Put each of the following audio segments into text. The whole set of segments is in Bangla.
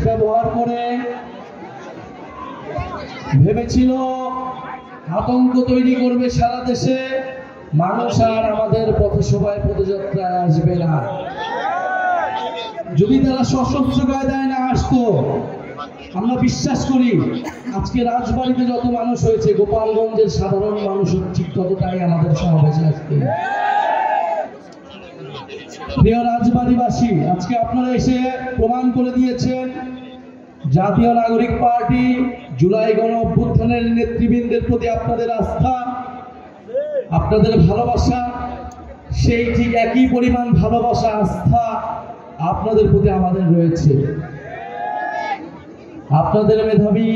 ব্যবহার করে ভেবেছিল আতঙ্ক তৈরি করবে সারা দেশে, মানুষ আর আমাদের পথসভায় পদযাত্রায় আসবে না। যদি তারা সশস্ত্র কায়দায় না আসতো, আমরা বিশ্বাস করি আজকে রাজবাড়িতে যত মানুষ হয়েছে, গোপালগঞ্জের সাধারণ মানুষ ঠিক ততটাই আমাদের সমাবেশে আসবে। প্রিয় রাজবাড়িবাসী, আজকে আপনারা এসে প্রমাণ করে দিয়েছেন জাতীয় নাগরিক পার্টি, জুলাই গণ অভ্যুত্থানের নেতৃবৃন্দের প্রতি আপনাদের আস্থা, আপনাদের ভালোবাসা, সেই ঠিক একই পরিমাণ ভালোবাসা আস্থা আপনাদের প্রতি আমাদের রয়েছে। আপনাদের মেধাবী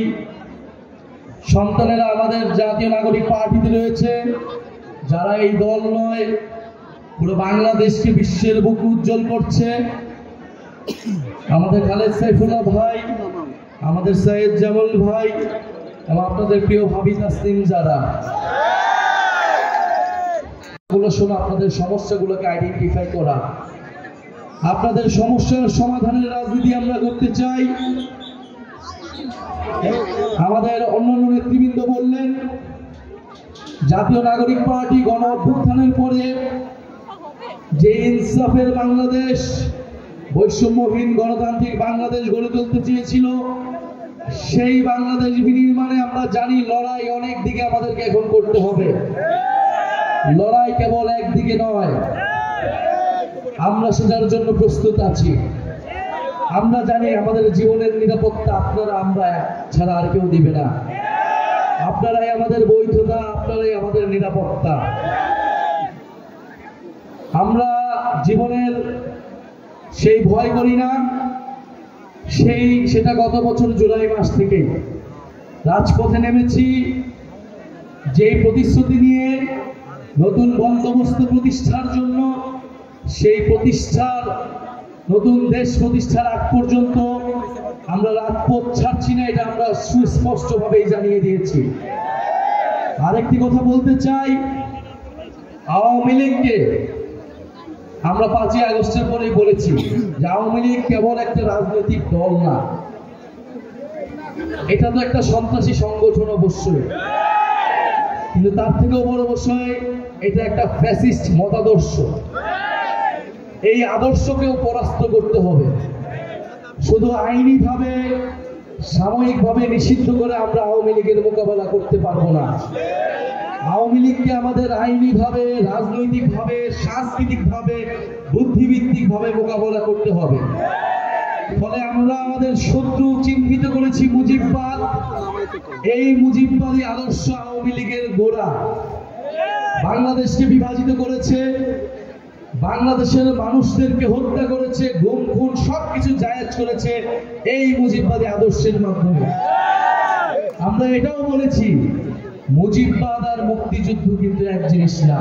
সন্তানেরা আমাদের জাতীয় নাগরিক পার্টিতে রয়েছে, যারা এই দল নয় পুরো বাংলাদেশকে বিশ্বের বুকে উজ্জ্বল করছে। আমাদের খালেদ সাইফুল্লাহ ভাই, আমাদের সৈয়দ জামাল ভাই এবং আপনাদের প্রিয় ভাবি তাসলিম, যারা শোনা আপনাদের সমস্যাগুলোকে আইডেন্টিফাই করা, আপনাদের সমস্যার সমাধানের রাজনীতি আমরা করতে চাই। আমাদের অন্যান্য নেতৃবৃন্দ বললেন জাতীয় নাগরিক পার্টি গণ অভ্যুত্থানের পরে যে ইনসাফের বাংলাদেশ, বৈষম্যহীন গণতান্ত্রিক বাংলাদেশ গড়ে তুলতে চেয়েছিল, সেই বাংলাদেশ বিনির্মাণে আমরা জানি লড়াই অনেক দিকে আমাদেরকে এখন করতে হবে। লড়াই কেবল একদিকে নয়, আমরা সেটার জন্য প্রস্তুত আছি। আমরা জানি আমাদের জীবনের নিরাপত্তা আপনারা, আমরা ছাড়া আর কেউ দিবে না। আপনারাই আমাদের বৈধতা, আপনারাই আমাদের নিরাপত্তা। আমরা জীবনের সেই ভয় করি না, সেটা গত বছর জুলাই মাস থেকে রাজপথে নেমেছি, যেই প্রতিশ্রুতি নিয়ে নতুন বন্দোবস্ত প্রতিষ্ঠার জন্য, সেই প্রতিষ্ঠার নতুন দেশ প্রতিষ্ঠার আগ পর্যন্ত আমরা রাজপথ ছাড়ছি না, এটা আমরা সুস্পষ্টভাবেই জানিয়ে দিয়েছি। আরেকটি কথা বলতে চাই, আওয়ামী লীগকে আমরা 5ই আগস্টের পরেই বলেছি যে আওয়ামী লীগ কেবল একটা রাজনৈতিক দল না, এটা তো একটা সন্ত্রাসী সংগঠন অবশ্যই, কিন্তু তার থেকেও বড় বিষয় এটা একটা ফ্যাসিস্ট মতাদর্শ। এই আদর্শকেও পরাস্ত করতে হবে। শুধু আইনিভাবে সাময়িকভাবে নিষিদ্ধ করে আমরা আওয়ামী লীগের মোকাবেলা করতে পারবো না। আওয়ামী লীগকে আমাদের আইনিভাবে, রাজনৈতিকভাবে, সাংস্কৃতিকভাবে, বুদ্ধিভিত্তিকভাবে মোকাবেলা করতে হবে। ফলে আমরা আমাদের শত্রু চিহ্নিত করেছি মুজিববাদ। এই মুজিববাদী আদর্শ আওয়ামী লীগের গোড়া, বাংলাদেশকে বিভাজিত করেছে, বাংলাদেশের মানুষদেরকে হত্যা করেছে, গুম খুন সবকিছু জায়েজ করেছে এই মুজিববাদী আদর্শের মাধ্যমে। আমরা এটাও বলেছি মুজিববাদ আর মুক্তিযুদ্ধ কিন্তু এক জিনিস না।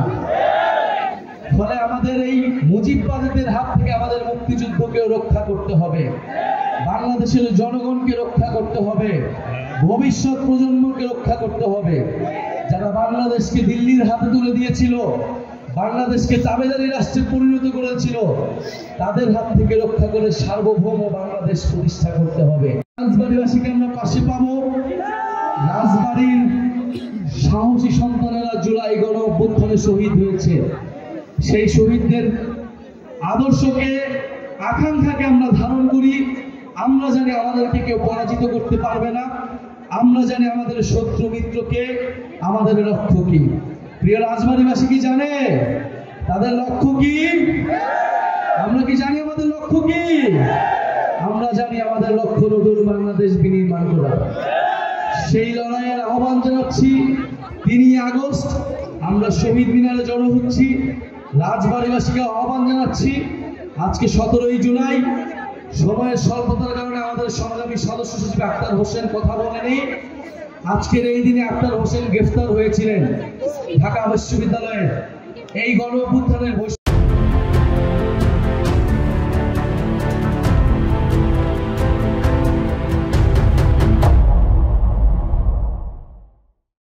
ফলে আমাদের এই মুজিববাদীদের হাত থেকে আমাদের মুক্তিযুদ্ধকেও রক্ষা করতে হবে, বাংলাদেশের জনগণকে রক্ষা করতে হবে, ভবিষ্যৎ প্রজন্মকে রক্ষা করতে হবে। যারা বাংলাদেশকে দিল্লির হাতে তুলে দিয়েছিল, বাংলাদেশকে তাবেদারি রাষ্ট্রে পরিণত করেছিল, তাদের হাত থেকে রক্ষা করে সার্বভৌম বাংলাদেশ প্রতিষ্ঠা করতে হবে। রাজবাড়িবাসীকে আমরা পাশে পাবো। রাজবাড়ির সাহসী সন্তানেরা জুলাই গণ অভ্যুত্থানে শহীদ হয়েছে, সেই শহীদদের আদর্শকে, আকাঙ্ক্ষাকে আমরা ধারণ করি। আমরা জানি আমাদেরকে কেউ পরাজিত করতে পারবে না, আমরা জানি আমাদের শত্রু মিত্রকে, আমাদের লক্ষ্য কি। প্রিয় রাজবাড়িবাসী কি জানে তাদের লক্ষ্য কি? আমরা কি জানি আমাদের লক্ষ্য কি? আমরা জানি আমাদের লক্ষ্য নতুন বাংলাদেশ বিনির্মাণ করা। সেই লড়াইয়ের আহ্বান জানাচ্ছি। 3 আগস্ট আমরা শহীদ মিনারে জড়ো হচ্ছি। রাজবাড়িবাসীকে আহ্বান জানাচ্ছি, আজকে 17ই জুলাই, সময়ের স্বল্পতার কারণে আমাদের সংগ্রামী সদস্য সচিব আক্তার হোসেন কথা বলেনি। আজকের এই দিনে আক্তার হোসেন গ্রেফতার হয়েছিলেন ঢাকা বিশ্ববিদ্যালয়ের এই গণ অভ্যুত্থানের